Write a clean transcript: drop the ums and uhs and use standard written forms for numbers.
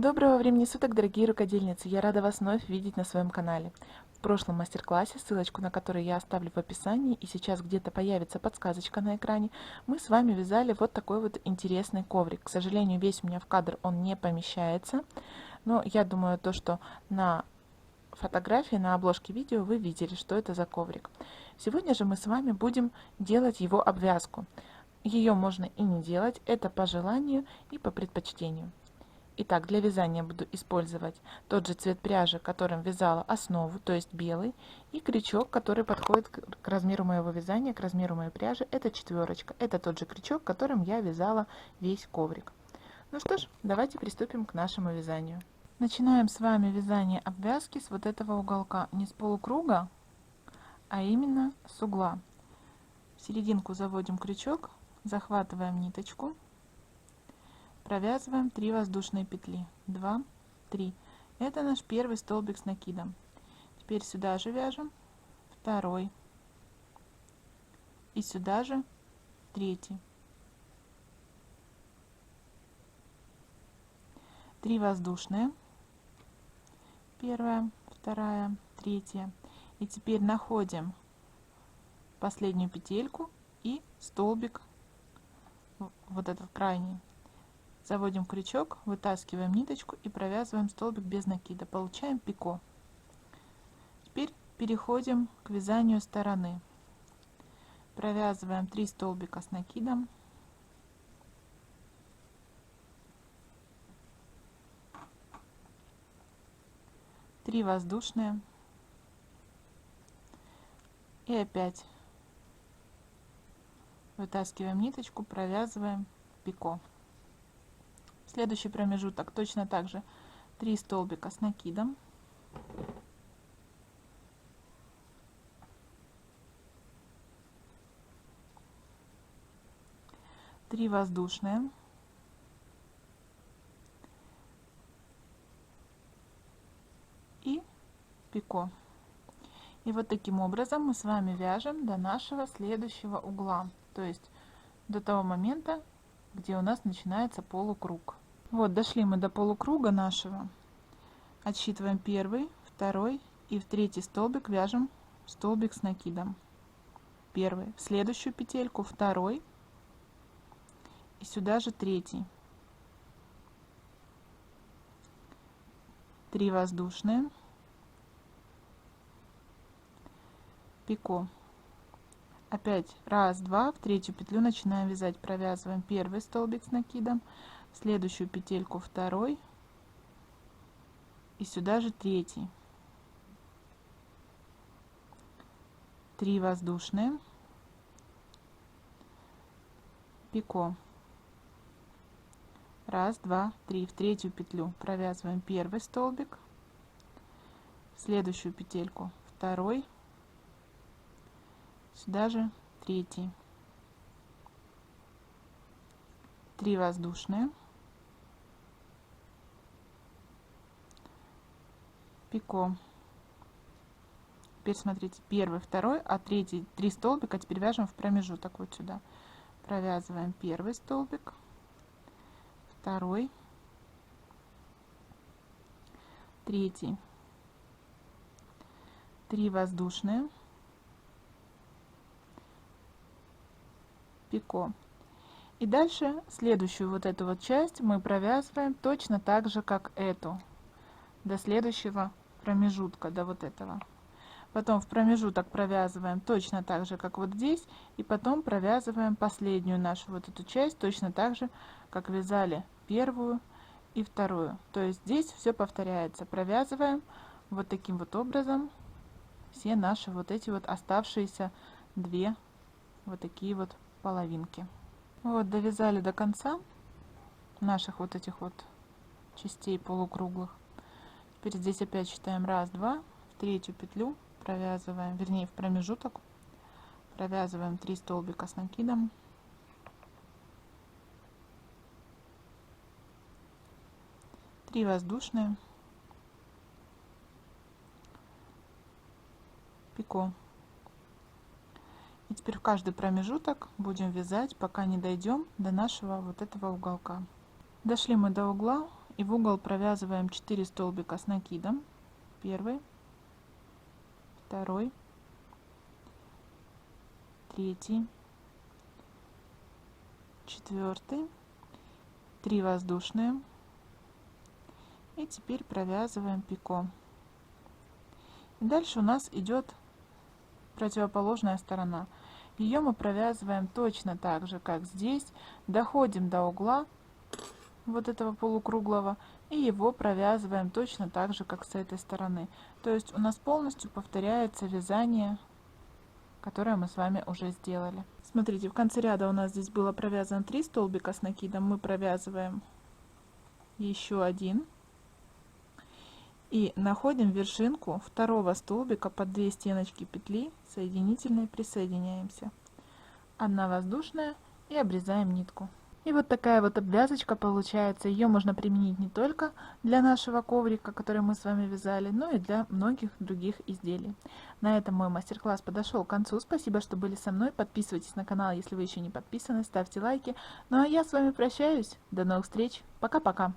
Доброго времени суток, дорогие рукодельницы! Я рада вас вновь видеть на своем канале. В прошлом мастер-классе, ссылочку на который я оставлю в описании, и сейчас где-то появится подсказочка на экране, мы с вами вязали вот такой вот интересный коврик. К сожалению, весь у меня в кадр он не помещается, но я думаю, что на фотографии, на обложке видео вы видели, что это за коврик. Сегодня же мы с вами будем делать его обвязку. Ее можно и не делать, это по желанию и по предпочтению. Итак, для вязания буду использовать тот же цвет пряжи, которым вязала основу, то есть белый, и крючок, который подходит к размеру моего вязания, к размеру моей пряжи. Это 4. Это тот же крючок, которым я вязала весь коврик. Ну что ж, давайте приступим к нашему вязанию. Начинаем с вами вязание обвязки с вот этого уголка, не с полукруга, а именно с угла. В серединку заводим крючок, захватываем ниточку. Провязываем 3 воздушные петли. 2, 3. Это наш первый столбик с накидом. Теперь сюда же вяжем 2 и сюда же 3. 3 воздушные. 1, 2, 3. И теперь находим последнюю петельку и столбик, вот этот крайний. Заводим крючок, вытаскиваем ниточку и провязываем столбик без накида. Получаем пико. Теперь переходим к вязанию стороны. Провязываем 3 столбика с накидом. Три воздушные. И опять вытаскиваем ниточку, провязываем пико. Следующий промежуток точно так же 3 столбика с накидом. Три воздушные. И пико. И вот таким образом мы с вами вяжем до нашего следующего угла, то есть до того момента, где у нас начинается полукруг. Вот, дошли мы до полукруга нашего. Отсчитываем 1, 2 и в 3 столбик вяжем столбик с накидом. 1, в следующую петельку 2 и сюда же 3. 3 воздушные. Пико. Опять 1, 2, в 3 петлю начинаем вязать, провязываем 1 столбик с накидом, в следующую петельку 2 и сюда же 3. 3 воздушные. Пико. 1, 2, 3, в 3 петлю провязываем 1 столбик, в следующую петельку 2, сюда же 3. 3 воздушные. Пико. Теперь смотрите, 1, 2, а 3 столбика теперь вяжем в промежуток вот сюда. Провязываем 1 столбик, 2, 3. 3 воздушные. Пико. И дальше следующую вот эту вот часть мы провязываем точно так же, как эту, до следующего промежутка, до вот этого. Потом в промежуток провязываем точно так же, как вот здесь, и потом провязываем последнюю нашу вот эту часть точно так же, как вязали 1 и 2. То есть здесь все повторяется. Провязываем вот таким вот образом все наши вот эти вот оставшиеся 2 вот такие вот половинки. Вот, довязали до конца наших вот этих вот частей полукруглых. Теперь здесь опять считаем 1, 2, в 3 петлю провязываем, вернее в промежуток провязываем 3 столбика с накидом, три воздушные, пико. И теперь в каждый промежуток будем вязать, пока не дойдем до нашего вот этого уголка. Дошли мы до угла, И в угол провязываем 4 столбика с накидом. Первый, второй, третий, четвертый, 3 воздушные. И теперь провязываем пико. И дальше у нас идет противоположная сторона. Ее мы провязываем точно так же, как здесь. Доходим до угла вот этого полукруглого и его провязываем точно так же, как с этой стороны. То есть у нас полностью повторяется вязание, которое мы с вами уже сделали. Смотрите, в конце ряда у нас здесь было провязано 3 столбика с накидом. Мы провязываем еще один. И находим вершинку второго столбика под 2 стеночки петли соединительной, присоединяемся. 1 воздушная и обрезаем нитку. И вот такая вот обвязочка получается. Ее можно применить не только для нашего коврика, который мы с вами вязали, но и для многих других изделий. На этом мой мастер-класс подошел к концу. Спасибо, что были со мной. Подписывайтесь на канал, если вы еще не подписаны, ставьте лайки. Ну а я с вами прощаюсь. До новых встреч. Пока-пока.